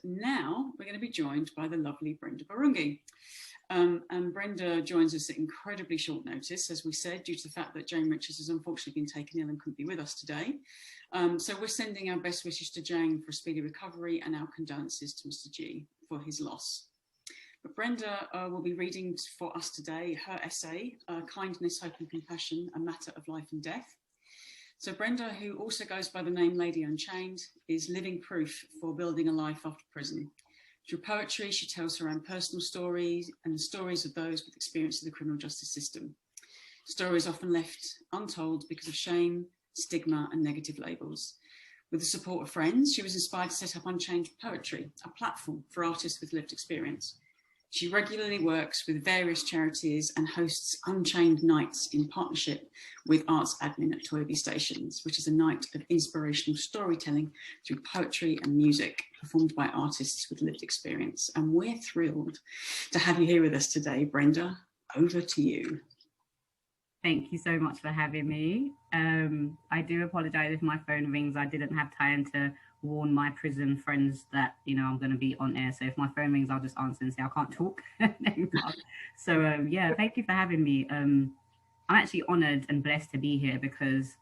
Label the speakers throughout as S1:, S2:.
S1: Now we're going to be joined by the lovely Brenda Birungi. And Brenda joins us at incredibly short notice, as we said, due to the fact that Jane Richards has unfortunately been taken ill and couldn't be with us today. So we're sending our best wishes to Jane for a speedy recovery and our condolences to Mr. G for his loss. But Brenda will be reading for us today her essay, Kindness, Hope and Compassion, A Matter of Life and Death. So Brenda, who also goes by the name Lady Unchained, is living proof for building a life after prison. Through poetry, she tells her own personal stories and the stories of those with experience of the criminal justice system. Stories often left untold because of shame, stigma and negative labels. With the support of friends, she was inspired to set up Unchained Poetry, a platform for artists with lived experience. She regularly works with various charities and hosts Unchained Nights in partnership with Arts Admin at Toynbee Stations, which is a night of inspirational storytelling through poetry and music performed by artists with lived experience. And we're thrilled to have you here with us today, Brenda. Over to you.
S2: Thank you so much for having me. I do apologise if my phone rings. I didn't have time to warn my prison friends that, I'm going to be on air. So if my phone rings, I'll just answer and say I can't talk. So yeah, thank you for having me. I'm actually honoured and blessed to be here because,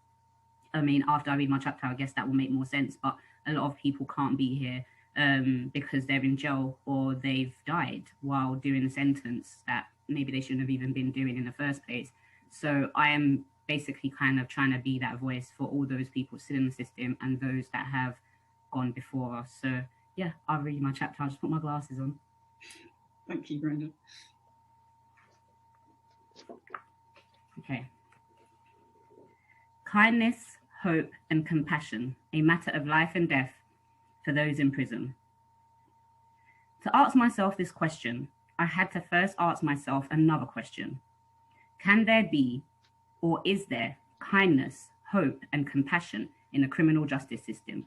S2: after I read my chapter, I guess that will make more sense. But a lot of people can't be here because they're in jail or they've died while doing a sentence that maybe they shouldn't have even been doing in the first place. So I am basically kind of trying to be that voice for all those people still in the system and those that have gone before us. So yeah, I'll read my chapter. I'll just put my glasses on.
S1: Thank you, Brenda.
S2: Okay. Kindness, hope and compassion, a matter of life and death for those in prison. To ask myself this question, I had to first ask myself another question. Can there be, or is there, kindness, hope and compassion in the criminal justice system?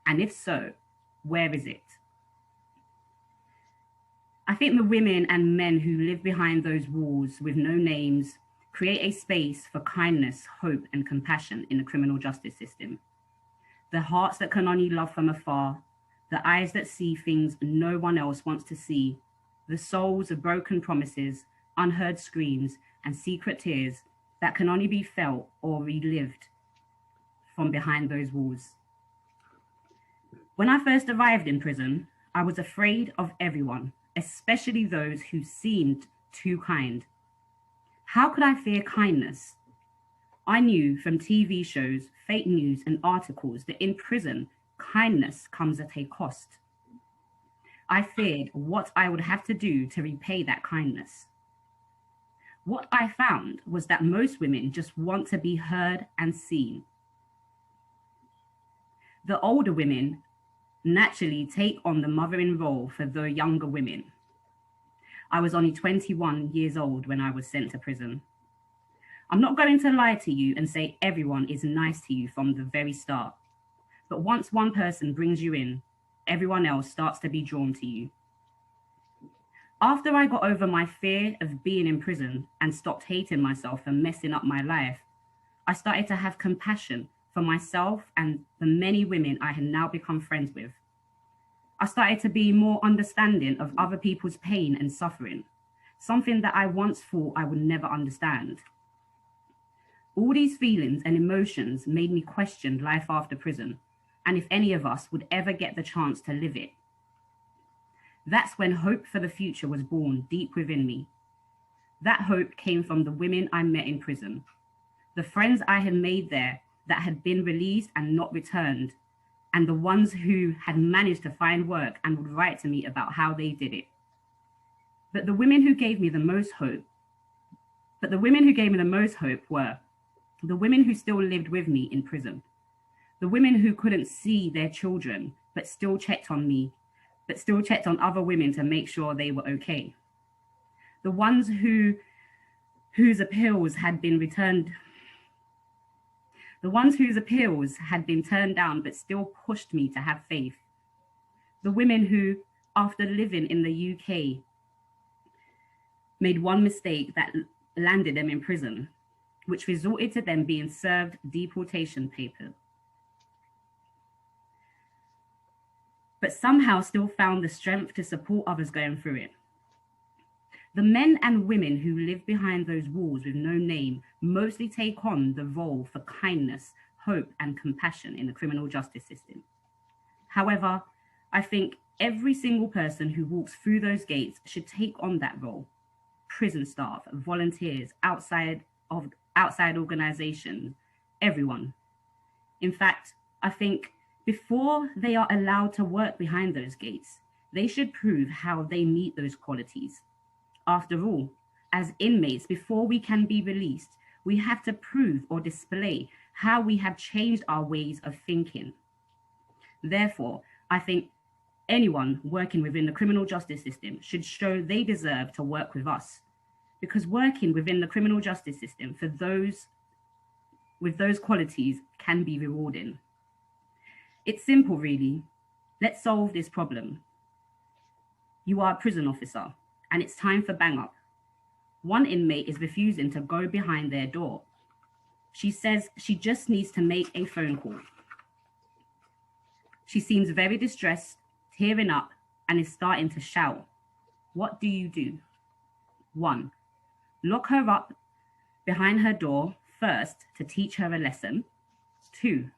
S2: And if so, where is it? I think the women and men who live behind those walls with no names create a space for kindness, hope, and compassion in the criminal justice system. The hearts that can only love from afar, the eyes that see things no one else wants to see, the souls of broken promises, unheard screams, and secret tears that can only be felt or relived from behind those walls. When I first arrived in prison, I was afraid of everyone, especially those who seemed too kind. How could I fear kindness? I knew from TV shows, fake news, and articles that in prison, kindness comes at a cost. I feared what I would have to do to repay that kindness. What I found was that most women just want to be heard and seen. The older women naturally take on the mothering role for the younger women. I was only 21 years old when I was sent to prison. I'm not going to lie to you and say everyone is nice to you from the very start. But once one person brings you in, everyone else starts to be drawn to you. After I got over my fear of being in prison and stopped hating myself and messing up my life, I started to have compassion for myself and the many women I had now become friends with. I started to be more understanding of other people's pain and suffering, something that I once thought I would never understand. All these feelings and emotions made me question life after prison, and if any of us would ever get the chance to live it. That's when hope for the future was born deep within me. That hope came from the women I met in prison, the friends I had made there that had been released and not returned, and the ones who had managed to find work and would write to me about how they did it. But the women who gave me the most hope were the women who still lived with me in prison, the women who couldn't see their children, but still checked on me, but still checked on other women to make sure they were okay. The ones whose appeals had been turned down, but still pushed me to have faith. The women who, after living in the UK, made one mistake that landed them in prison, which resulted to them being served deportation papers. but somehow still found the strength to support others going through it. The men and women who live behind those walls with no name mostly take on the role for kindness, hope, and compassion in the criminal justice system. However, I think every single person who walks through those gates should take on that role. Prison staff, volunteers, outside organizations, everyone. In fact, I think before they are allowed to work behind those gates, they should prove how they meet those qualities. After all, as inmates, before we can be released, we have to prove or display how we have changed our ways of thinking. Therefore, I think anyone working within the criminal justice system should show they deserve to work with us, because working within the criminal justice system for those with those qualities can be rewarding. It's simple, really. Let's solve this problem. You are a prison officer, and it's time for bang up. One inmate is refusing to go behind their door. She says she just needs to make a phone call. She seems very distressed, tearing up, and is starting to shout. What do you do? 1, lock her up behind her door first to teach her a lesson. 2,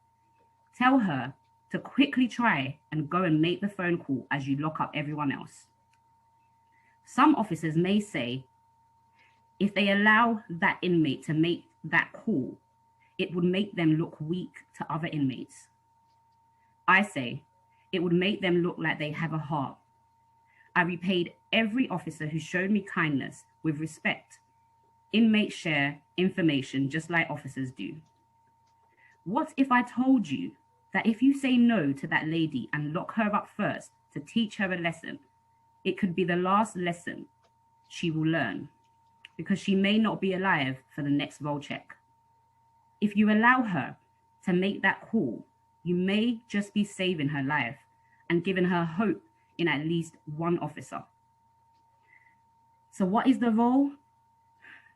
S2: tell her to quickly try and go and make the phone call as you lock up everyone else. Some officers may say, if they allow that inmate to make that call, it would make them look weak to other inmates. I say, it would make them look like they have a heart. I repaid every officer who showed me kindness with respect. Inmates share information just like officers do. What if I told you that if you say no to that lady and lock her up first to teach her a lesson, it could be the last lesson she will learn, because she may not be alive for the next roll check. If you allow her to make that call, you may just be saving her life and giving her hope in at least one officer. So what is the role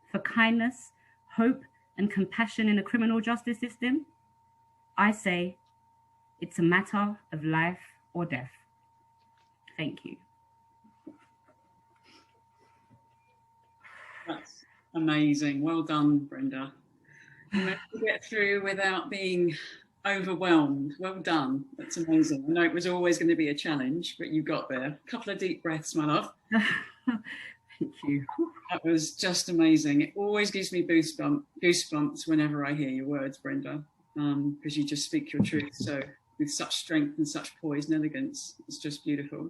S2: for kindness, hope, and compassion in the criminal justice system? I say it's a matter of life or death. Thank you.
S1: That's amazing. Well done, Brenda. You managed to get through without being overwhelmed. Well done. That's amazing. I know it was always going to be a challenge, but you got there. A couple of deep breaths, my love.
S2: Thank you.
S1: That was just amazing. It always gives me goosebumps whenever I hear your words, Brenda, because you just speak your truth so with such strength and such poise and elegance. It's just beautiful.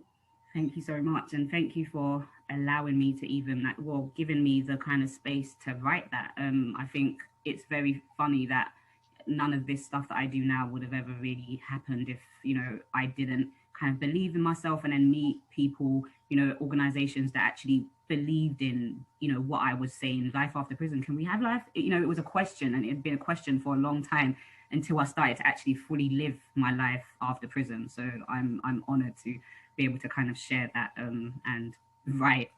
S2: Thank you so much, and thank you for allowing me to even, giving me the kind of space to write that. I think it's very funny that none of this stuff that I do now would have ever really happened if, I didn't kind of believe in myself and then meet people, organizations that actually believed in, what I was saying, life after prison. Can we have life? It was a question, and it had been a question for a long time until I started to actually fully live my life after prison. So I'm honored to be able to kind of share that and write.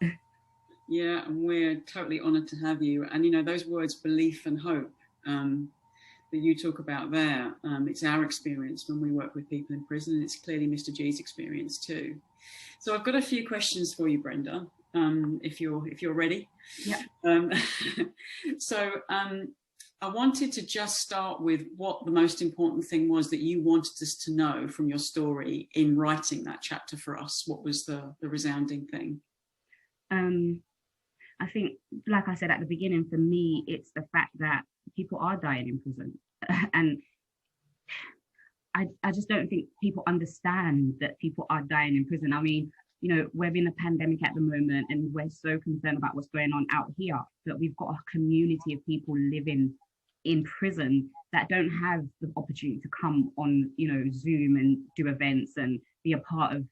S1: Yeah, and we're totally honored to have you. And, those words, belief and hope, that you talk about there, it's our experience when we work with people in prison, and it's clearly Mr. G's experience too. So I've got a few questions for you, Brenda, if you're ready.
S2: Yeah.
S1: I wanted to just start with what the most important thing was that you wanted us to know from your story in writing that chapter for us. What was the resounding thing?
S2: I think, like I said at the beginning, for me, it's the fact that people are dying in prison. And I just don't think people understand that people are dying in prison. I mean, we're in a pandemic at the moment, and we're so concerned about what's going on out here, that we've got a community of people living in prison that don't have the opportunity to come on, Zoom and do events and be a part of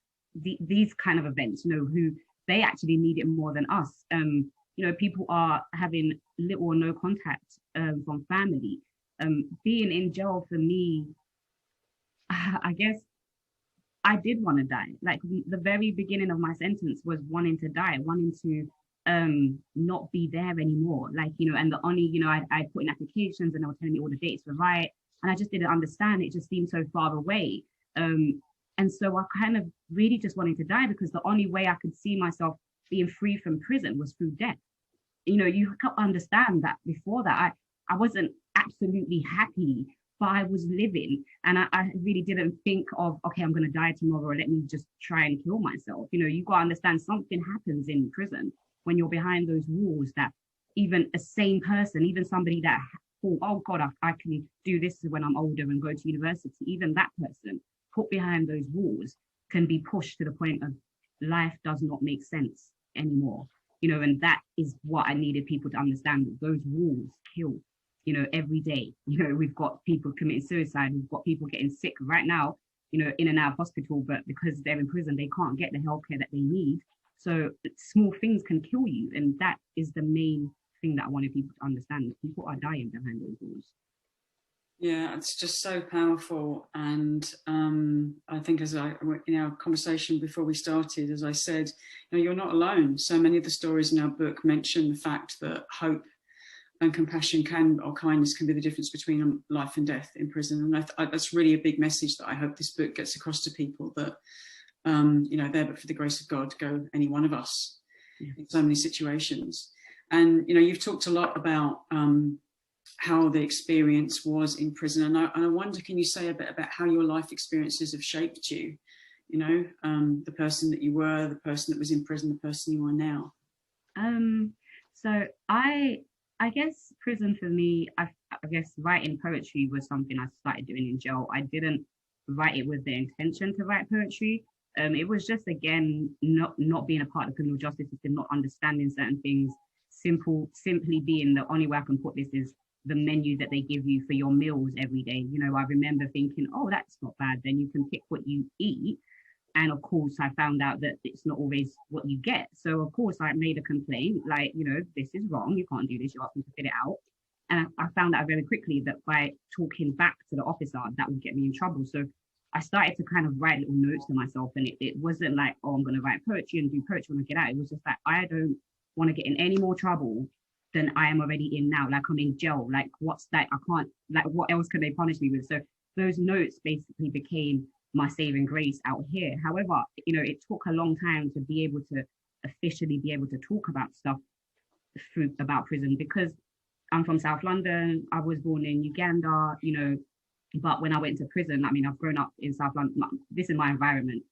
S2: these kind of events, who they actually need it more than us. People are having little or no contact from family. Being in jail for me, I guess I did want to die. Like the very beginning of my sentence was wanting to die, wanting to not be there anymore. And the only, I put in applications and they were telling me all the dates were right. And I just didn't understand. It just seemed so far away. And so I kind of really just wanting to die, because the only way I could see myself being free from prison was through death. You know, you can't understand that before that I wasn't absolutely happy, but I was living, and I really didn't think of, okay, I'm going to die tomorrow, let me just try and kill myself. You know, you got to understand something happens in prison when you're behind those walls, that even a sane person, even somebody that thought, oh God, I can do this when I'm older and go to university, even that person put behind those walls can be pushed to the point of life does not make sense anymore. You know, and that is what I needed people to understand, that those walls kill, you know, every day. You know, we've got people committing suicide, we've got people getting sick right now, you know, in and out of hospital, but because they're in prison, they can't get the healthcare that they need. So small things can kill you. And that is the main thing that I wanted people to understand, that people are dying behind those walls.
S1: Yeah, it's just so powerful. And I think, as in our conversation before we started, as I said, you know, you're not alone. So many of the stories in our book mention the fact that hope and compassion or kindness can be the difference between life and death in prison. And that's really a big message that I hope this book gets across to people, that, you know, there but for the grace of God go any one of us in so many situations. And, you know, you've talked a lot about how the experience was in prison. And I wonder, can you say a bit about how your life experiences have shaped you? You know, the person that you were, the person that was in prison, the person you are now.
S2: So I guess prison for me, I guess writing poetry was something I started doing in jail. I didn't write it with the intention to write poetry. It was just, again, not being a part of the criminal justice system, not understanding certain things, simply being the only way I can put this is the menu that they give you for your meals every day. You know, I remember thinking, oh, that's not bad. Then you can pick what you eat. And of course, I found out that it's not always what you get. So of course, I made a complaint, like, you know, this is wrong. You can't do this. You asked me to fill it out. And I found out very quickly that by talking back to the officer, that would get me in trouble. So I started to kind of write little notes to myself. And it wasn't like, oh, I'm going to write poetry and do poetry when I get out. It was just like, I don't want to get in any more trouble than I am already in now. Like, I'm in jail. Like, what's that? I can't, like, what else can they punish me with? So those notes basically became my saving grace out here. However, you know, it took a long time to be able to officially be able to talk about stuff about prison, because I'm from South London. I was born in Uganda, you know, but when I went to prison, I mean, I've grown up in South London. This is my environment.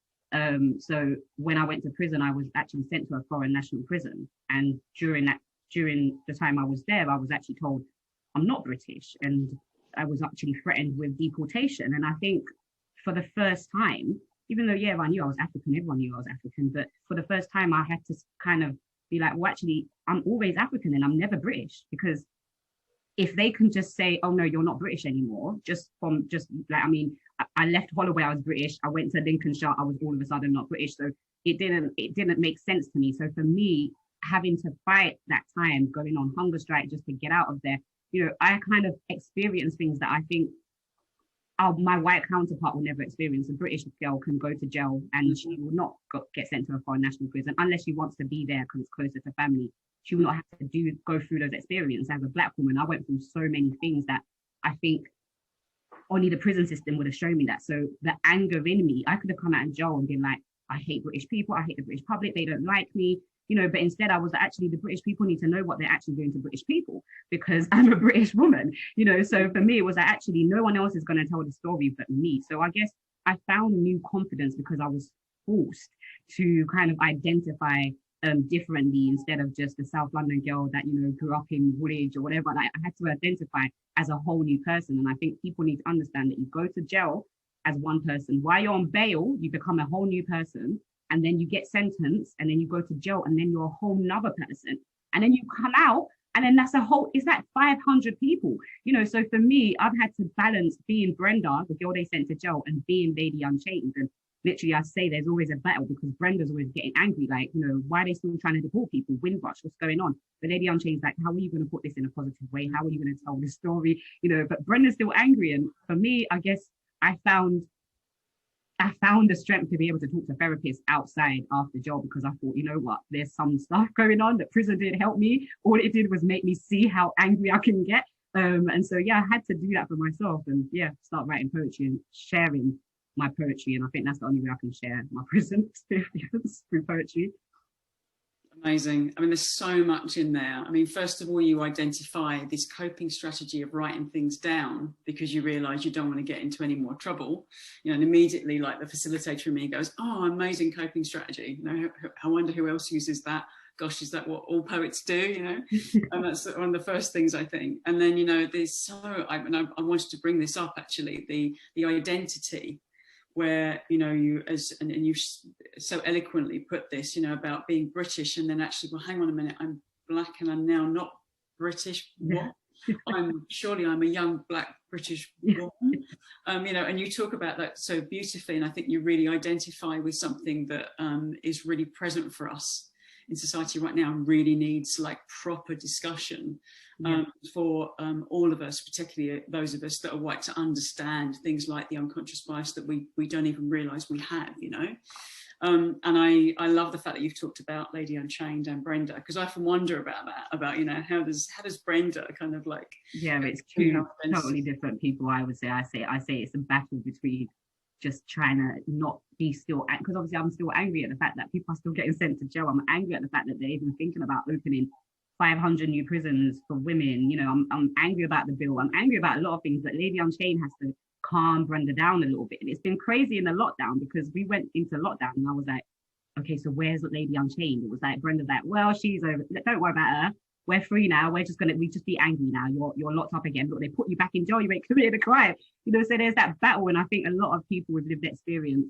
S2: So when I went to prison, I was actually sent to a foreign national prison. And during the time I was there, I was actually told I'm not British, and I was actually threatened with deportation. And I think for the first time, even though, yeah, I knew I was African, everyone knew I was African, but for the first time I had to kind of be like, well, actually, I'm always African and I'm never British. Because if they can just say, oh no, you're not British anymore, I left Holloway, I was British. I went to Lincolnshire, I was all of a sudden not British. So it didn't make sense to me. So for me, having to fight that time, going on hunger strike just to get out of there, you know, I kind of experienced things that I think my white counterpart will never experience. A British girl can go to jail and she will not get sent to a foreign national prison unless she wants to be there because it's closer to family. She will not have to go through those experiences. As a Black woman, I went through so many things that I think only the prison system would have shown me that. So the anger in me, I could have come out of jail and been like, I hate British people, I hate the British public, they don't like me, you know, but instead I was actually, the British people need to know what they're actually doing to British people because I'm a British woman, you know. So for me, it was actually no one else is going to tell the story but me. So I guess I found new confidence because I was forced to kind of identify differently instead of just a South London girl that, you know, grew up in Woolwich or whatever. Like, I had to identify as a whole new person. And I think people need to understand that you go to jail as one person. While you're on bail, you become a whole new person. And then you get sentenced and then you go to jail and then you're a whole nother person. And then you come out and then it's like 500 people, you know. So for me, I've had to balance being Brenda, the girl they sent to jail, and being Lady Unchained. And literally I say there's always a battle because Brenda's always getting angry, like, you know, why are they still trying to deport people? Windrush, what's going on? But Lady Unchained's like, how are you going to put this in a positive way? How are you going to tell this story? You know, but Brenda's still angry. And for me, I guess I found the strength to be able to talk to therapists outside after jail because I thought, you know what, there's some stuff going on that prison didn't help me. All it did was make me see how angry I can get. And so, yeah, I had to do that for myself and, yeah, start writing poetry and sharing my poetry, and I think that's the only way I can share my prison experience through poetry.
S1: Amazing. I mean, there's so much in there. I mean, first of all, you identify this coping strategy of writing things down because you realize you don't want to get into any more trouble. You know, and immediately, like, the facilitator in me goes, oh, amazing coping strategy. You know, I wonder who else uses that. Gosh, is that what all poets do? You know, and that's one of the first things I think. And then, you know, there's I wanted to bring this up actually, the identity, where, you know, you and you so eloquently put this, you know, about being British, and then actually, well, hang on a minute, I'm black and I'm now not British. What? I'm a young black British woman. You know, and you talk about that so beautifully, and I think you really identify with something that is really present for us in society right now, and really needs like proper discussion for all of us, particularly those of us that are white, to understand things like the unconscious bias that we don't even realise we have, you know. And I love the fact that you've talked about Lady Unchained and Brenda, because I often wonder about that, about, you know, how does Brenda kind of like...
S2: Yeah, it's two totally different people, I would say. I say it's a battle between just trying to not be still, because obviously I'm still angry at the fact that people are still getting sent to jail. I'm angry at the fact that they're even thinking about opening 500 new prisons for women. You know, I'm angry about the bill. I'm angry about a lot of things, but Lady Unchained has to calm Brenda down a little bit. And it's been crazy in the lockdown, because we went into lockdown and I was like, okay, so where's Lady Unchained? It was like, Brenda's like, well, she's over, don't worry about her. We're free now. We just be angry now. You're locked up again. Look, they put you back in jail. You ain't committed a crime. You know, so there's that battle. And I think a lot of people with lived experience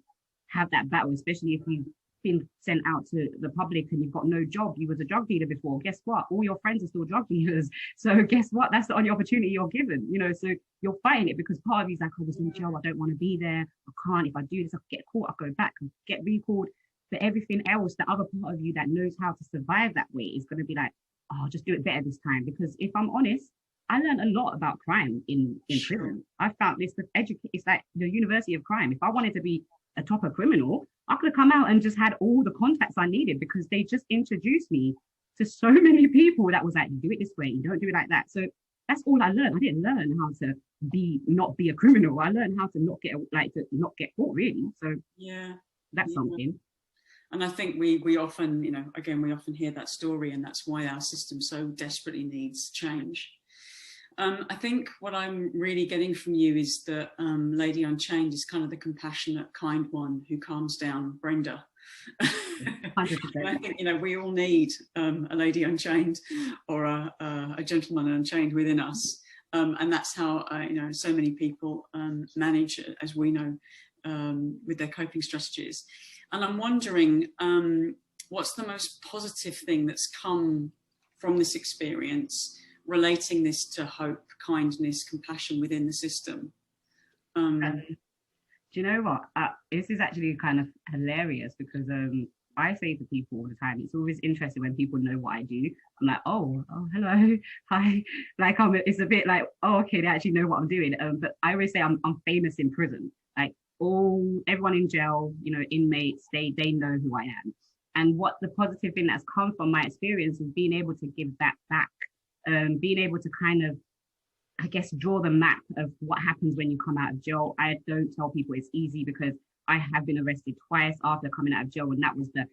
S2: have that battle, especially if you've been sent out to the public and you've got no job. You was a drug dealer before. Guess what? All your friends are still drug dealers. So guess what? That's the only opportunity you're given. You know, so you're fighting it because part of you's like, I was in jail. I don't want to be there. I can't. If I do this, I'll get caught. I'll go back. I'll get recalled. But everything else, the other part of you that knows how to survive that way is going to be like, oh, just do it better this time. Because if I'm honest, I learned a lot about crime in prison. I found this with it's like the university of crime. If I wanted to be a topper criminal, I could have come out and just had all the contacts I needed, because they just introduced me to so many people that was like, you do it this way, you don't do it like that. So that's all I learned. I didn't learn how to not be a criminal. I learned how to not get caught, really. So yeah, that's something.
S1: And I think we often, you know, again, we often hear that story, and that's why our system so desperately needs change. I think what I'm really getting from you is that Lady Unchained is kind of the compassionate, kind one who calms down Brenda.
S2: 100%.
S1: I think, you know, we all need a Lady Unchained or a gentleman unchained within us. And that's how, you know, so many people manage, as we know, with their coping strategies. And I'm wondering, what's the most positive thing that's come from this experience, relating this to hope, kindness, compassion within the system?
S2: Do you know what? This is actually kind of hilarious, because I say to people all the time, it's always interesting when people know what I do. I'm like, oh, hello, hi. Like, it's a bit like, oh, okay, they actually know what I'm doing. But I always say I'm famous in prison. Like, everyone in jail, you know, inmates, they know who I am. And what the positive thing that's come from my experience is being able to give that back, being able to kind of, I guess, draw the map of what happens when you come out of jail. I don't tell people it's easy, because I have been arrested twice after coming out of jail, and that was the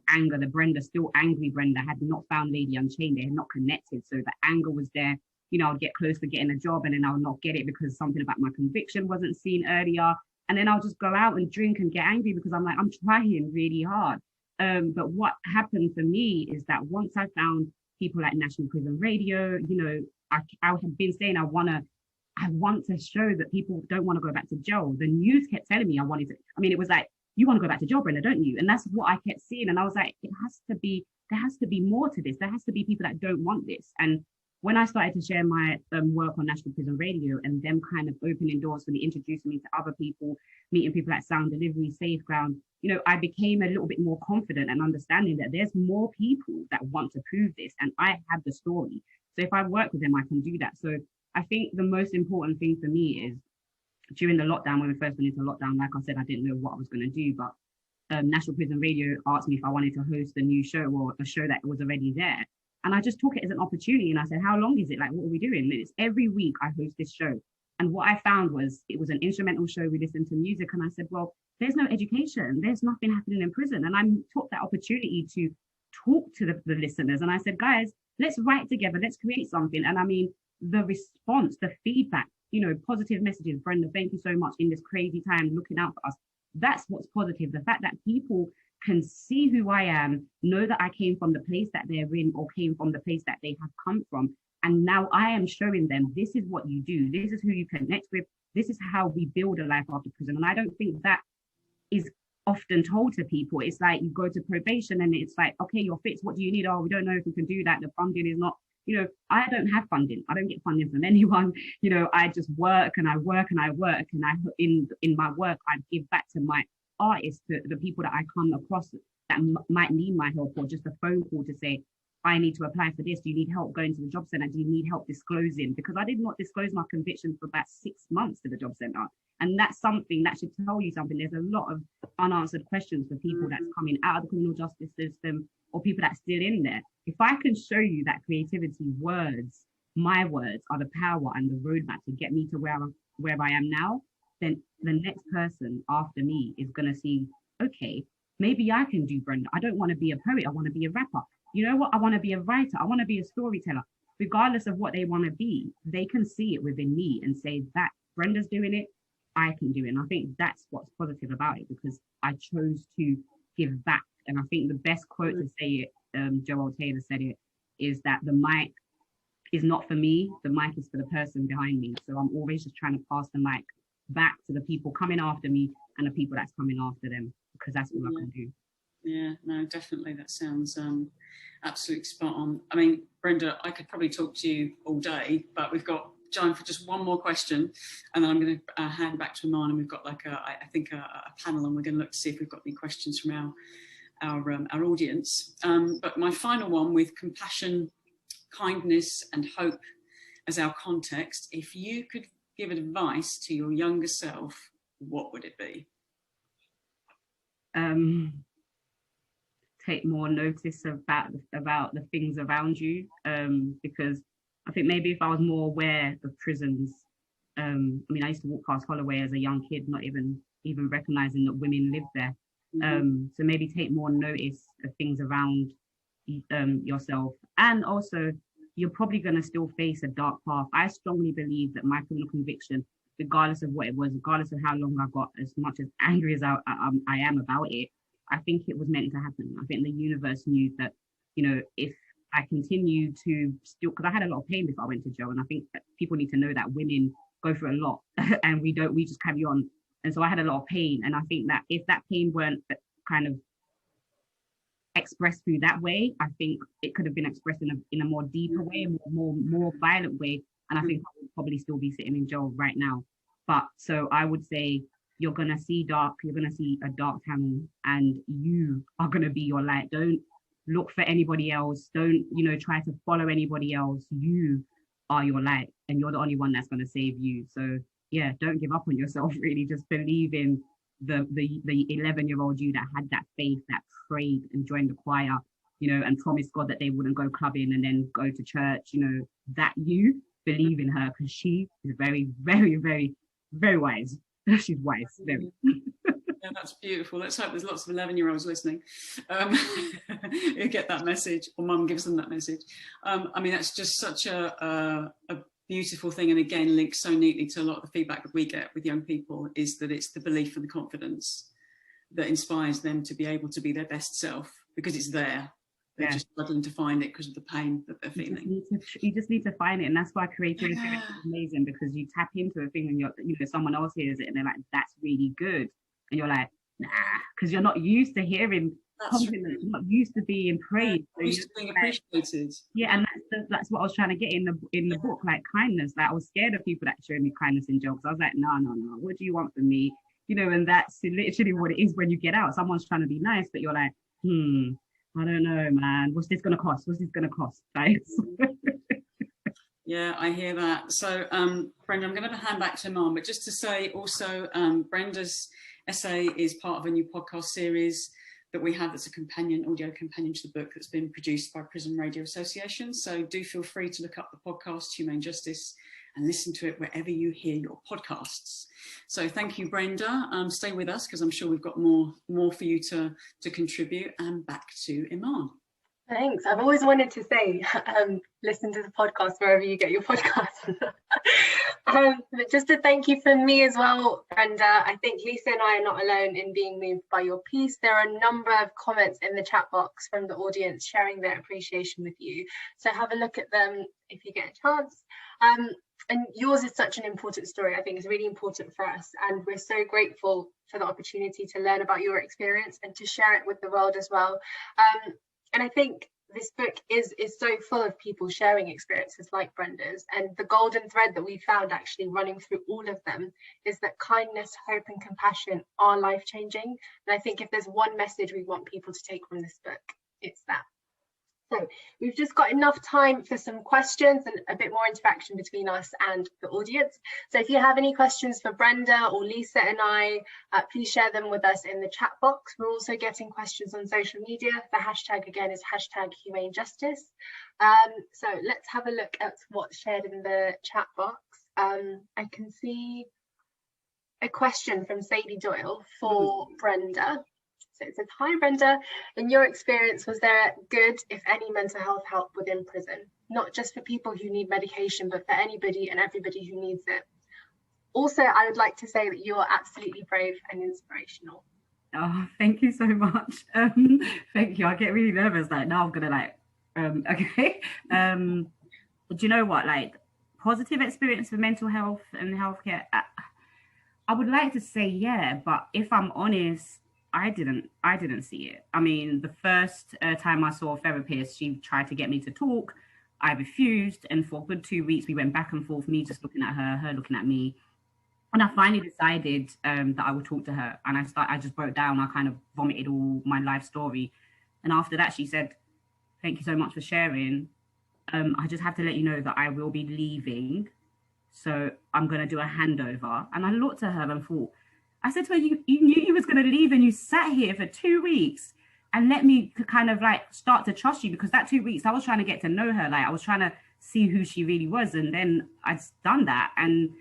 S2: anger, the Brenda, still angry Brenda, had not found Lady Unchained, they had not connected. So the anger was there. You know, I'd get close to getting a job and then I would not get it because something about my conviction wasn't seen earlier. And then I'll just go out and drink and get angry because I'm like, I'm trying really hard. But what happened for me is that once I found people like National Prison Radio, you know, I have been saying I want to show that people don't want to go back to jail. The news kept telling me it was like, you want to go back to jail, Brenda, don't you? And that's what I kept seeing. And I was like, there has to be more to this. There has to be people that don't want this. And when I started to share my work on National Prison Radio and them kind of opening doors for me, introducing me to other people, meeting people at Sound Delivery, Safe Ground, you know, I became a little bit more confident and understanding that there's more people that want to prove this. And I have the story. So if I work with them, I can do that. So I think the most important thing for me is during the lockdown, when we first went into lockdown, like I said, I didn't know what I was going to do, but National Prison Radio asked me if I wanted to host a new show or a show that was already there. And I just took it as an opportunity. And I said, how long is it? Like, what are we doing? And it's every week I host this show. And what I found was it was an instrumental show. We listened to music, and I said, well, there's no education. There's nothing happening in prison. And I took that opportunity to talk to the listeners. And I said, guys, let's write together. Let's create something. And I mean, the response, the feedback, positive messages. Brenda, thank you so much in this crazy time looking out for us. That's what's positive. The fact that people can see who I am, know that I came from the place that they're in or came from the place that they have come from. And now I am showing them, this is what you do. This is who you connect with. This is how we build a life after prison. And I don't think that is often told to people. It's like you go to probation and it's like, okay, you're fixed. What do you need? Oh, we don't know if we can do that. The funding is not, I don't have funding. I don't get funding from anyone. I just work and I work and I work. And in my work, I give back to my artists, to the people that I come across that might need my help, or just a phone call to say, I need to apply for this. Do you need help going to the job center? Do you need help disclosing? Because I did not disclose my conviction for about 6 months to the job center. And that's something that should tell you something. There's a lot of unanswered questions for people that's coming out of the criminal justice system, or people that's still in there. If I can show you that creativity, words, my words are the power and the roadmap to get me to where I am now, then the next person after me is going to see, okay, maybe I can do Brenda. I don't want to be a poet. I want to be a rapper. You know what? I want to be a writer. I want to be a storyteller. Regardless of what they want to be, they can see it within me and say that Brenda's doing it, I can do it. And I think that's what's positive about it, because I chose to give back. And I think the best quote to say it, Joel Taylor said it, is that the mic is not for me, the mic is for the person behind me. So I'm always just trying to pass the mic back to the people coming after me and the people that's coming after them, because that's all I can do.
S1: Yeah, no, definitely. That sounds absolutely spot on. I mean, Brenda, I could probably talk to you all day, but we've got time for just one more question, and then I'm going to hand back to Iman, and we've got like a panel, and we're going to look to see if we've got any questions from our audience. But my final one, with compassion, kindness, and hope as our context, if you could give advice to your younger self, what would it be?
S2: Take more notice about the things around you, because I think maybe if I was more aware of prisons, I mean, I used to walk past Holloway as a young kid, not even recognizing that women live there. So maybe take more notice of things around yourself. And also, you're probably going to still face a dark path. I strongly believe that my criminal conviction, regardless of what it was, regardless of how long I got, as much as angry as I am about it, I think it was meant to happen. I think the universe knew that, if I continue to still, because I had a lot of pain before I went to jail, and I think that people need to know that women go through a lot and we just carry on. And so I had a lot of pain, and I think that if that pain weren't kind of expressed through that way, I think it could have been expressed in a more deeper way, more violent way, and I think I would probably still be sitting in jail right now. But so I would say, you're going to see dark, you're going to see a dark tunnel, and you are going to be your light. Don't look for anybody else. Don't, try to follow anybody else. You are your light, and you're the only one that's going to save you. So yeah, don't give up on yourself, really. Just believe in the 11-year-old you that had that faith, that prayed and joined the choir, and promised God that they wouldn't go clubbing and then go to church, that you believe in her, because she is very, very, very, very wise. She's wise. Very.
S1: Yeah, that's beautiful. Let's hope there's lots of 11-year-olds listening who get that message, or mum gives them that message. I mean, that's just such a beautiful thing, and again links so neatly to a lot of the feedback that we get with young people, is that it's the belief and the confidence that inspires them to be able to be their best self, because it's there. They're just struggling to find it because of the pain that they're feeling.
S2: You just need to find it, and that's why creativity is amazing, because you tap into a thing and someone else hears it and they're like, "That's really good," and you're like, "Nah," because you're not used to hearing compliments, you're not used to being praised,
S1: so used to being appreciated.
S2: Yeah, and that's what I was trying to get in the book, like kindness. Like I was scared of people that showed me kindness in jail, because I was like, no, what do you want from me? And that's literally what it is when you get out. Someone's trying to be nice, but you're like, I don't know, man. What's this going to cost? Guys?
S1: Yeah, I hear that. So, Brenda, I'm going to hand back to Iman, but just to say also, Brenda's essay is part of a new podcast series that we have that's a audio companion to the book that's been produced by Prison Radio Association. So do feel free to look up the podcast, Humane Justice, and listen to it wherever you hear your podcasts. So thank you, Brenda. Stay with us because I'm sure we've got more for you to contribute. And back to Iman.
S3: Thanks. I've always wanted to say, listen to the podcast wherever you get your podcasts. But just to thank you from me as well, Brenda. I think Lisa and I are not alone in being moved by your piece. There are a number of comments in the chat box from the audience sharing their appreciation with you. So have a look at them if you get a chance. And yours is such an important story. I think it's really important for us. And we're so grateful for the opportunity to learn about your experience and to share it with the world as well. And I think this book is so full of people sharing experiences like Brenda's, and the golden thread that we found actually running through all of them is that kindness, hope and compassion are life-changing. And I think if there's one message we want people to take from this book, it's that. So we've just got enough time for some questions and a bit more interaction between us and the audience. So if you have any questions for Brenda or Lisa and I, please share them with us in the chat box. We're also getting questions on social media. The hashtag again is #Humane Justice. So let's have a look at what's shared in the chat box. I can see a question from Sadie Doyle for Brenda. So it says, hi Brenda, in your experience, was there good, if any, mental health help within prison? Not just for people who need medication, but for anybody and everybody who needs it. Also, I would like to say that you are absolutely brave and inspirational.
S2: Oh, thank you so much. Thank you. I get really nervous. Like now I'm gonna okay. Do you know what? Like positive experience with mental health and healthcare. I would like to say yeah, but if I'm honest, I didn't see it. I mean, the first time I saw a therapist, she tried to get me to talk. I refused. And for a good 2 weeks, we went back and forth, me just looking at her, her looking at me. And I finally decided that I would talk to her. And I just broke down. I kind of vomited all my life story. And after that, she said, thank you so much for sharing. I just have to let you know that I will be leaving. So I'm going to do a handover. And I looked at her and thought, I said to her, you knew you was going to leave and you sat here for 2 weeks and let me kind of like start to trust you, because that 2 weeks I was trying to get to know her. Like I was trying to see who she really was. And then I'd done that. And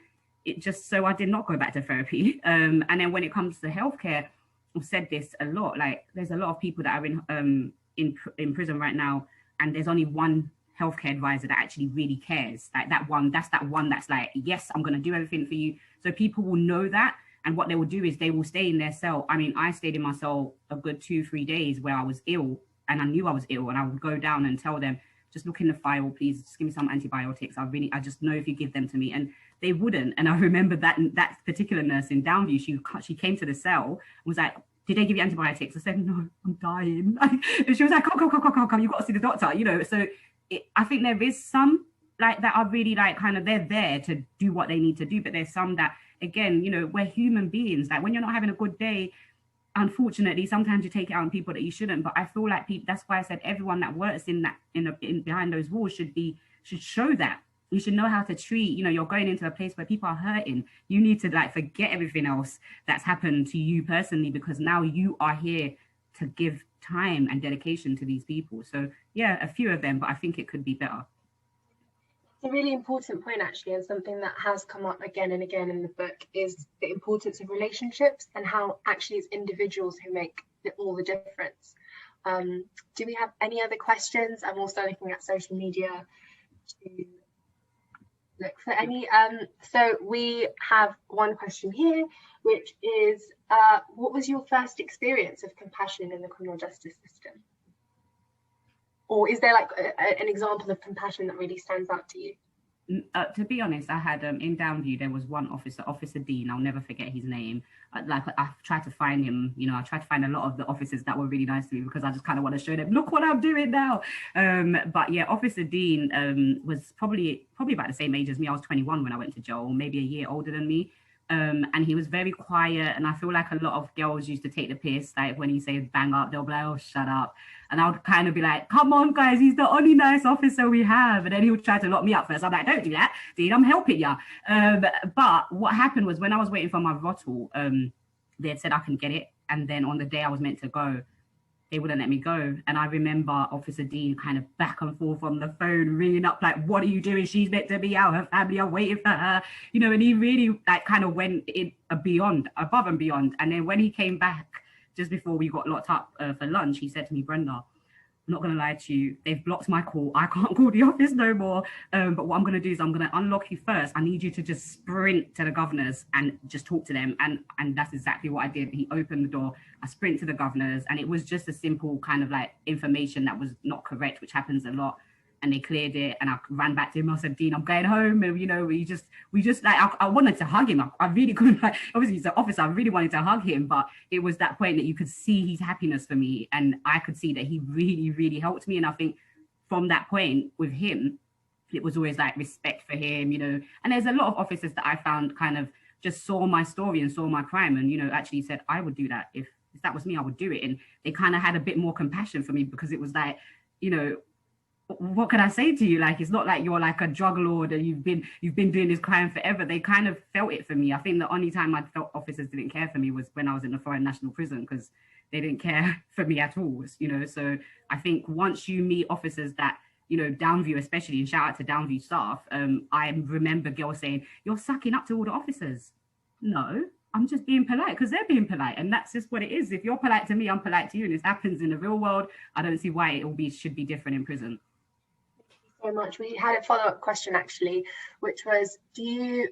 S2: it just, so I did not go back to therapy. And then when it comes to healthcare, I've said this a lot, like there's a lot of people that are in prison right now. And there's only one healthcare advisor that actually really cares. Like that one that's like, yes, I'm going to do everything for you. So people will know that. And what they will do is they will stay in their cell. I mean, I stayed in my cell a good 2-3 days where I was ill and I knew I was ill, and I would go down and tell them, just look in the file, please, just give me some antibiotics. I just know if you give them to me. And they wouldn't. And I remember that particular nurse in Downview, she came to the cell and was like, did they give you antibiotics? I said, no, I'm dying. And she was like, come, you've got to see the doctor, you know. So I think there is some like that are really like kind of, they're there to do what they need to do. But there's some that, again, you know, we're human beings. Like when you're not having a good day, unfortunately, sometimes you take it out on people that you shouldn't. But I feel like that's why I said everyone that works in behind those walls should show that. You should know how to treat, you know, you're going into a place where people are hurting. You need to like forget everything else that's happened to you personally, because now you are here to give time and dedication to these people. So yeah, a few of them, but I think it could be better.
S3: A really important point actually, and something that has come up again and again in the book, is the importance of relationships and how actually it's individuals who make all the difference. Do we have any other questions? I'm also looking at social media to look for any. So we have one question here, which is, what was your first experience of compassion in the criminal justice system? Or is there like an example of compassion that really stands out to you?
S2: To be honest, I had in Downview, there was one officer, Officer Dean. I'll never forget his name. I've tried to find him, you know, I tried to find a lot of the officers that were really nice to me, because I just kind of want to show them, look what I'm doing now. But yeah, Officer Dean was probably about the same age as me. I was 21 when I went to jail, maybe a year older than me. And he was very quiet, and I feel like a lot of girls used to take the piss, like when he says bang up, they'll be like, oh, shut up. And I would kind of be like, come on guys, he's the only nice officer we have. And then he would try to lock me up first. I'm like, don't do that, Dean, I'm helping you. But what happened was, when I was waiting for my rottle, they had said I can get it, and then on the day I was meant to go, they wouldn't let me go. And I remember Officer Dean kind of back and forth on the phone, ringing up like, what are you doing? She's meant to be out, her family are waiting for her, you know, and he really like kind of went in above and beyond. And then when he came back just before we got locked up for lunch, he said to me, Brenda, I'm not going to lie to you, they've blocked my call. I can't call the office no more. But what I'm going to do is I'm going to unlock you first. I need you to just sprint to the governors and just talk to them. And that's exactly what I did. He opened the door. I sprint to the governors, and it was just a simple kind of like information that was not correct, which happens a lot. And they cleared it, and I ran back to him. I said, Dean, I'm going home. And, you know, we just like, I wanted to hug him. I really couldn't, like, obviously he's an officer. I really wanted to hug him, but it was that point that you could see his happiness for me. And I could see that he really, really helped me. And I think from that point with him, it was always like respect for him, you know. And there's a lot of officers that I found kind of just saw my story and saw my crime and, you know, actually said, I would do that. If that was me, I would do it. And they kind of had a bit more compassion for me, because it was like, you know, what can I say to you? Like, it's not like you're like a drug lord and you've been doing this crime forever. They kind of felt it for me. I think the only time I felt officers didn't care for me was when I was in the Foreign National Prison, because they didn't care for me at all, you know. So I think once you meet officers that, you know, Downview especially, and shout out to Downview staff, I remember girls saying, you're sucking up to all the officers. No, I'm just being polite because they're being polite, and that's just what it is. If you're polite to me, I'm polite to you, and this happens in the real world. I don't see why it should be different in prison.
S3: So much. We had a follow-up question actually, which was, do you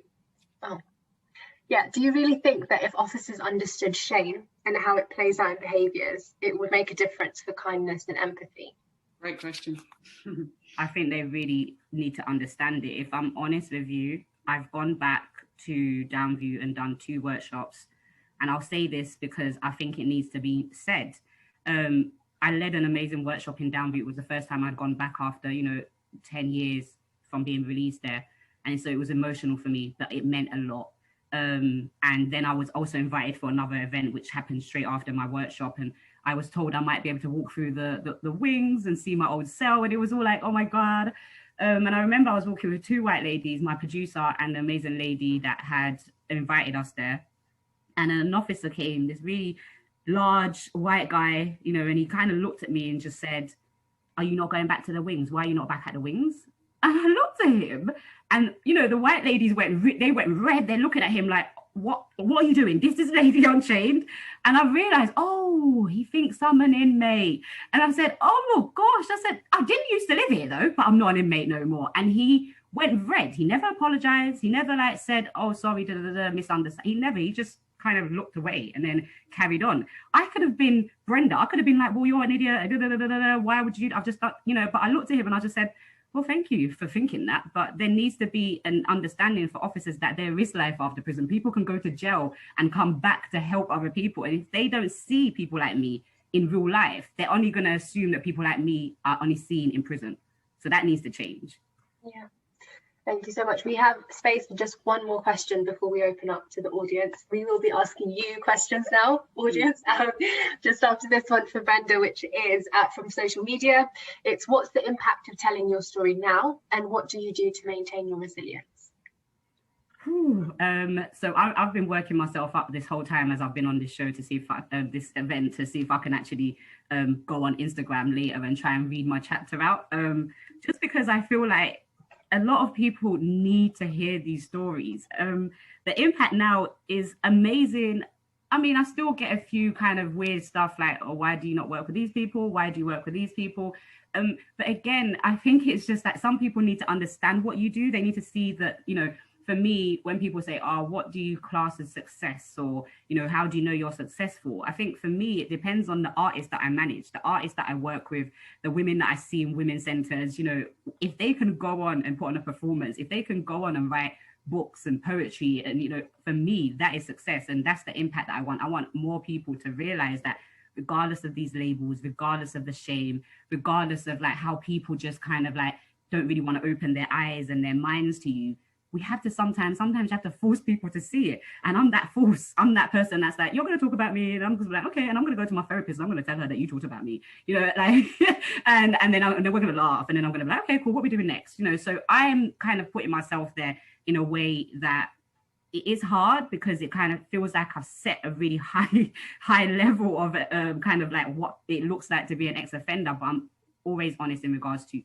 S3: really think that if officers understood shame and how it plays out in behaviours, it would make a difference for kindness and empathy?
S1: Great question.
S2: I think they really need to understand it. If I'm honest with you, I've gone back to Downview and done 2 workshops, and I'll say this because I think it needs to be said. I led an amazing workshop in Downview. It was the first time I'd gone back after, you know, 10 years from being released there, and so it was emotional for me, but it meant a lot. And then I was also invited for another event which happened straight after my workshop, and I was told I might be able to walk through the wings and see my old cell, and it was all like, oh my god. And I remember I was walking with 2 white ladies, my producer and the amazing lady that had invited us there, and an officer came, this really large white guy, you know, and he kind of looked at me and just said, are you not going back to the wings? Why are you not back at the wings? And I looked at him, and, you know, the white ladies went red. They're looking at him like, what are you doing? This is Lady Unchained. And I realized, oh, he thinks I'm an inmate. And I said, oh my gosh. I said, I didn't used to live here though, but I'm not an inmate no more. And he went red. He never apologized. He never like said, oh, sorry, misunderstand. He just kind of looked away and then carried on. I could have been Brenda. I could have been like, well, you're an idiot. Why would you? I've just, you know, but I looked at him and I just said, well, thank you for thinking that. But there needs to be an understanding for officers that there is life after prison. People can go to jail and come back to help other people. And if they don't see people like me in real life, they're only going to assume that people like me are only seen in prison. So that needs to change.
S3: Yeah. Thank you so much. We have space for just one more question before we open up to the audience. We will be asking you questions now, audience, just after this one for Brenda, which is from social media. It's, what's the impact of telling your story now, and what do you do to maintain your resilience?
S2: So I've been working myself up this whole time as I've been on this show to see if this event, to see if I can actually go on Instagram later and try and read my chapter out, just because I feel like a lot of people need to hear these stories. The impact now is amazing. I mean, I still get a few kind of weird stuff like, oh, why do you not work with these people? Why do you work with these people? But again, I think it's just that some people need to understand what you do. They need to see that, you know, for me, when people say, oh, what do you class as success? Or, you know, how do you know you're successful? I think for me, it depends on the artists that I manage, the artists that I work with, the women that I see in women's centers. You know, if they can go on and put on a performance, if they can go on and write books and poetry, and, you know, for me, that is success. And that's the impact that I want. I want more people to realize that regardless of these labels, regardless of the shame, regardless of like how people just kind of like don't really want to open their eyes and their minds to you, we have to sometimes you have to force people to see it. And I'm that force. I'm that person that's like, you're going to talk about me. And I'm going to be like, okay. And I'm going to go to my therapist. And I'm going to tell her that you talked about me, you know, like, and then we're going to laugh. And then I'm going to be like, okay, cool. What are we doing next? You know, so I'm kind of putting myself there in a way that it is hard because it kind of feels like I've set a really high level of kind of like what it looks like to be an ex-offender, but I'm always honest in regards to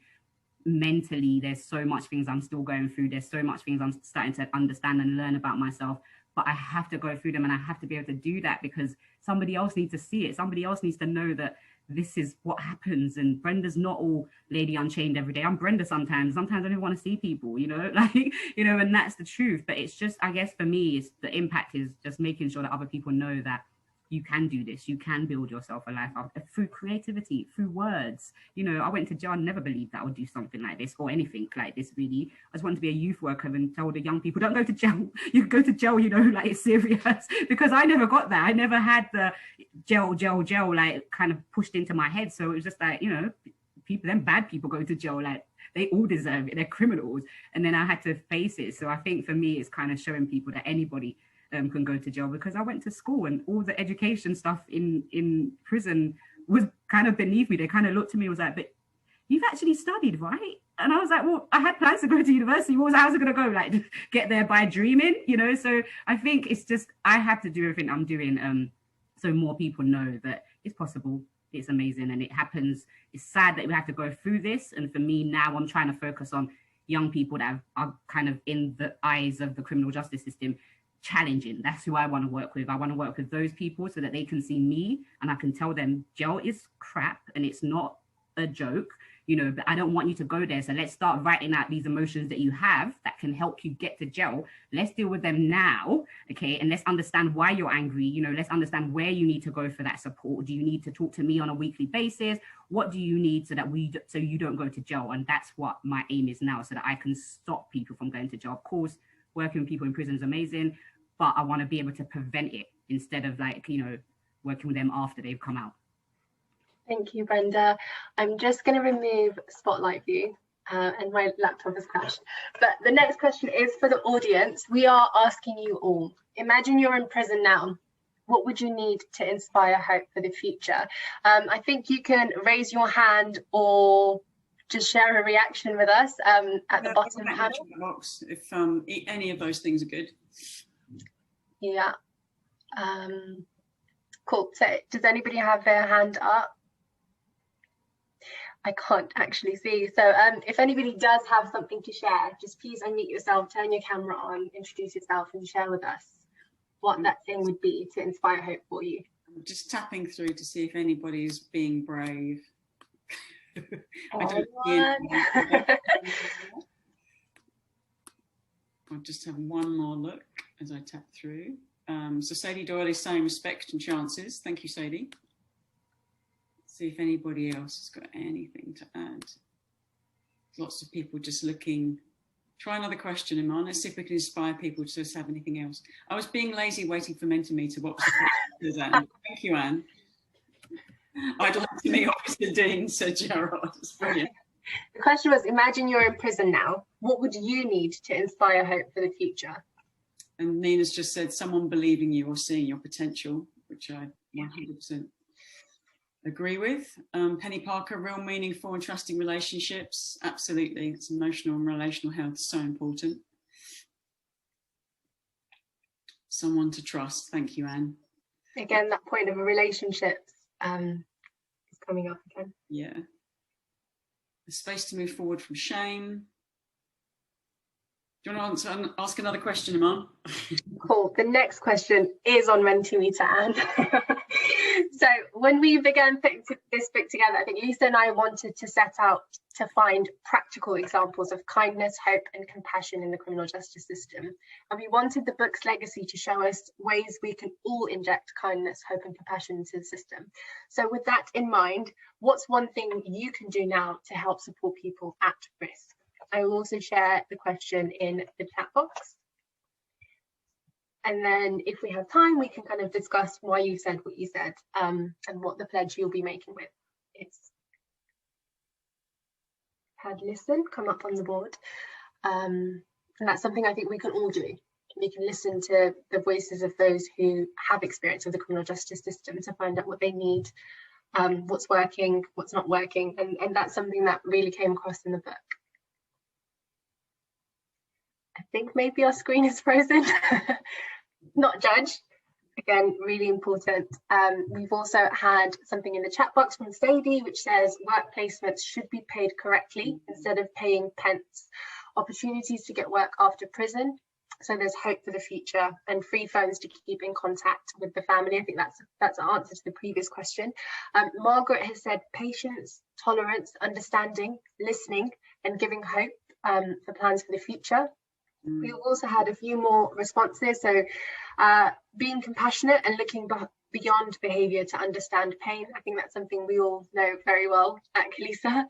S2: mentally, there's so much things I'm still going through. There's so much things I'm starting to understand and learn about myself, but I have to go through them, and I have to be able to do that because somebody else needs to see it. Somebody else needs to know that this is what happens. And Brenda's not all Lady Unchained every day. I'm Brenda sometimes. I don't even want to see people, like, and that's the truth. But it's just, I guess for me, it's the impact is just making sure that other people know that you can do this. You can build yourself a life through creativity, through words. I went to jail. I never believed that I would do something like this or anything like this, really. I just wanted to be a youth worker and tell the young people, don't go to jail. You can go to jail, like it's serious. Because I never got that. I never had the jail, like kind of pushed into my head. So it was just like, people, them bad people go to jail, like they all deserve it. They're criminals. And then I had to face it. So I think for me, it's kind of showing people that anybody can go to jail, because I went to school and all the education stuff in prison was kind of beneath me. They kind of looked at me and was like, but you've actually studied, right? And I was like, well, I had plans to go to university. How was I going to go? Like, get there by dreaming, So I think it's just, I have to do everything I'm doing so more people know that it's possible. It's amazing and it happens. It's sad that we have to go through this. And for me now, I'm trying to focus on young people that are kind of in the eyes of the criminal justice system, challenging. That's who I want to work with. I want to work with those people so that they can see me and I can tell them jail is crap and it's not a joke, but I don't want you to go there. So let's start writing out these emotions that you have that can help you get to jail. Let's deal with them now, okay? And let's understand why you're angry. Let's understand where you need to go for that support. Do you need to talk to me on a weekly basis? What do you need so you don't go to jail? And that's what my aim is now, so that I can stop people from going to jail. Of course, working with people in prison is amazing, but I want to be able to prevent it instead of working with them after they've come out.
S3: Thank you, Brenda. I'm just going to remove Spotlight View and my laptop has crashed. But the next question is for the audience. We are asking you all, imagine you're in prison now. What would you need to inspire hope for the future? I think you can raise your hand or just share a reaction with us at the bottom panel.
S1: Box if any of those things are good.
S3: Yeah. Cool. So does anybody have their hand up? I can't actually see. So if anybody does have something to share, just please unmute yourself, turn your camera on, introduce yourself and share with us what that thing would be to inspire hope for you. I'm
S1: just tapping through to see if anybody is being brave. I don't see I'll just have one more look as I tap through. So Sadie Doyle is saying respect and chances. Thank you, Sadie. See if anybody else has got anything to add. Lots of people just looking. Try another question, Iman. Let's see if we can inspire people to just have anything else. I was being lazy waiting for Mentimeter. What was the question? Thank you, Anne. I'd like to meet Officer Dean, said Gerard. It's brilliant.
S3: The question was, imagine you're in prison now. What would you need to inspire hope for the future?
S1: And Nina's just said, someone believing you or seeing your potential, which I 100% agree with. Penny Parker, real meaningful and trusting relationships. Absolutely. It's emotional and relational health, so important. Someone to trust. Thank you, Anne.
S3: Again, that point of a relationship is coming up again.
S1: Yeah. A space to move forward from shame. Do you want to ask another question, Iman?
S3: Cool. The next question is on Mentimeter, Anne. So when we began putting this book together, I think Lisa and I wanted to set out to find practical examples of kindness, hope and compassion in the criminal justice system. And we wanted the book's legacy to show us ways we can all inject kindness, hope and compassion into the system. So with that in mind, what's one thing you can do now to help support people at risk? I will also share the question in the chat box. And then if we have time, we can kind of discuss why you said what you said and what the pledge you'll be making with is. Had listen come up on the board. And that's something I think we can all do. We can listen to the voices of those who have experience with the criminal justice system to find out what they need, what's working, what's not working. And that's something that really came across in the book. I think maybe our screen is frozen. Not judge. Again, really important. We've also had something in the chat box from Sadie, which says work placements should be paid correctly instead of paying pence. Opportunities to get work after prison. So there's hope for the future, and free phones to keep in contact with the family. I think that's an answer to the previous question. Margaret has said patience, tolerance, understanding, listening, and giving hope for plans for the future. We've also had a few more responses. So being compassionate and looking beyond behaviour to understand pain. I think that's something we all know very well at Khulisa.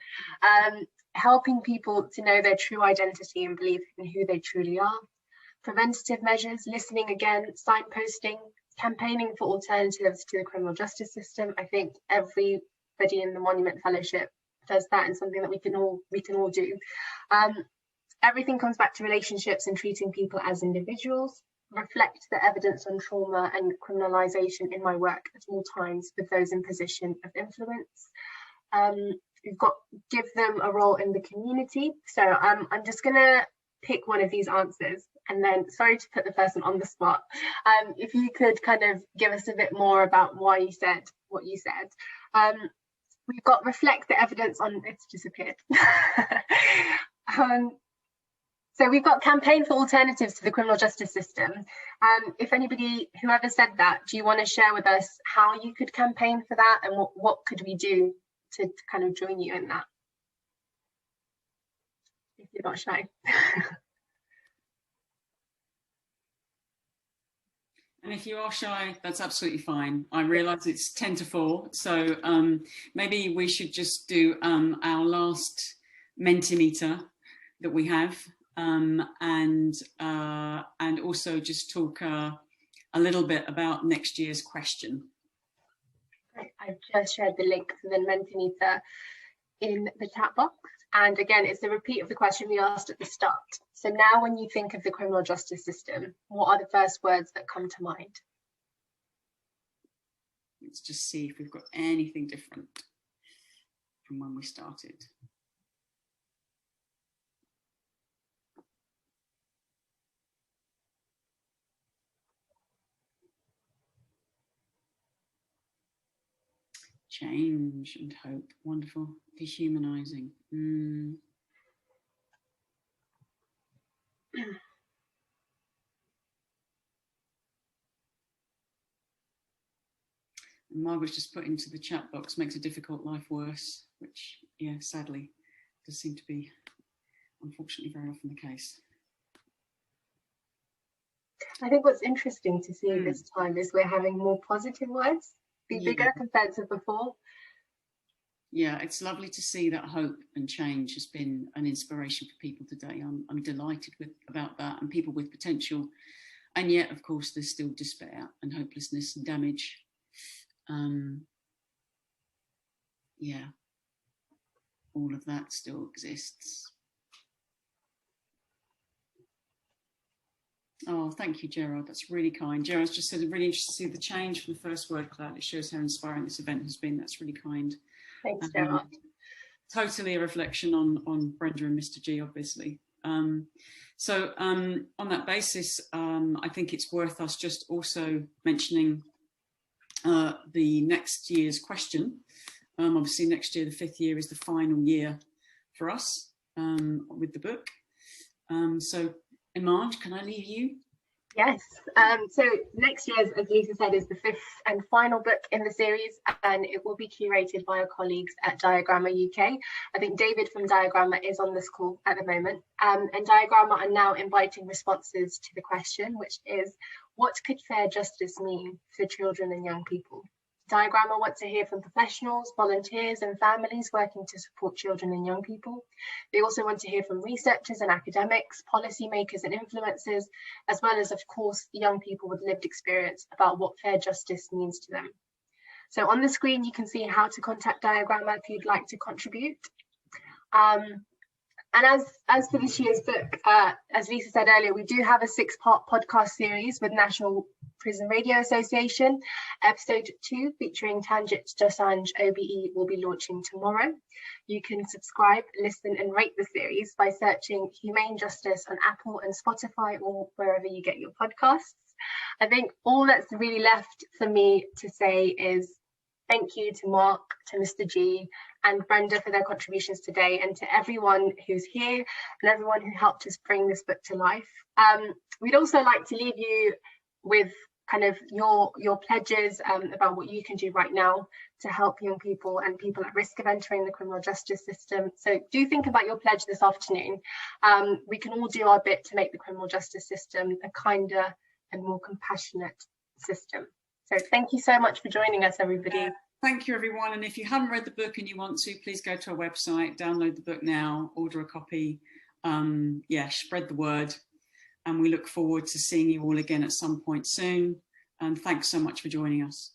S3: Helping people to know their true identity and believe in who they truly are. Preventative measures, listening again, signposting, campaigning for alternatives to the criminal justice system. I think everybody in the Monument Fellowship does that, and something that we can all do. Everything comes back to relationships and treating people as individuals. Reflect the evidence on trauma and criminalisation in my work at all times with those in position of influence. We've got give them a role in the community. So I'm just going to pick one of these answers, and then sorry to put the person on the spot. If you could kind of give us a bit more about why you said what you said. We've got reflect the evidence on, it's disappeared. So we've got campaign for alternatives to the criminal justice system. If anybody, whoever said that, do you want to share with us how you could campaign for that, and what could we do to kind of join you in that? If you're not shy.
S1: And if you are shy, that's absolutely fine. I realise it's 10 to 4, so maybe we should just do our last Mentimeter that we have, and also just talk a little bit about next year's question.
S3: I've just shared the link to the Mentimeter in the chat box. And again, it's a repeat of the question we asked at the start. So now when you think of the criminal justice system, what are the first words that come to mind?
S1: Let's just see if we've got anything different from when we started. Change and hope. Wonderful. Dehumanizing. And Margaret's just put into the chat box, makes a difficult life worse, which, yeah, sadly, does seem to be, unfortunately, very often the case.
S3: I think what's interesting to see this time is we're having more positive words, be bigger compared to before.
S1: Yeah, it's lovely to see that hope and change has been an inspiration for people today. I'm delighted about that, and people with potential. And yet, of course, there's still despair and hopelessness and damage. Yeah, all of that still exists. Oh, thank you, Gerard. That's really kind. Gerard's just said, really interested to see the change from the first word cloud. It shows how inspiring this event has been. That's really kind.
S3: Thanks, Gerard.
S1: Totally a reflection on Brenda and Mr. G, obviously. So on that basis, I think it's worth us just also mentioning the next year's question. Obviously, next year, the 5th year, is the final year for us with the book. So, Iman, can I leave you?
S3: Yes. So next year's, as Lisa said, is the 5th and final book in the series, and it will be curated by our colleagues at Diagramma UK. I think David from Diagramma is on this call at the moment, and Diagramma are now inviting responses to the question, which is, what could fair justice mean for children and young people? Diagramma want to hear from professionals, volunteers and families working to support children and young people. They also want to hear from researchers and academics, policymakers and influencers, as well as, of course, young people with lived experience about what fair justice means to them. So on the screen, you can see how to contact Diagramma if you'd like to contribute. And as for this year's book, as Lisa said earlier, we do have a 6-part podcast series with national Prison Radio Association. Episode 2 featuring Tanjit Dosanjh OBE will be launching tomorrow. You can subscribe, listen and rate the series by searching Humane Justice on Apple and Spotify or wherever you get your podcasts. I think all that's really left for me to say is thank you to Mark, to Mr. G and Brenda for their contributions today, and to everyone who's here and everyone who helped us bring this book to life. We'd also like to leave you with kind of your pledges about what you can do right now to help young people and people at risk of entering the criminal justice system. So do think about your pledge this afternoon. We can all do our bit to make the criminal justice system a kinder and more compassionate system. So thank you so much for joining us, everybody.
S1: Thank you, everyone. And if you haven't read the book and you want to, please go to our website, download the book now, order a copy. Spread the word. And we look forward to seeing you all again at some point soon. And thanks so much for joining us.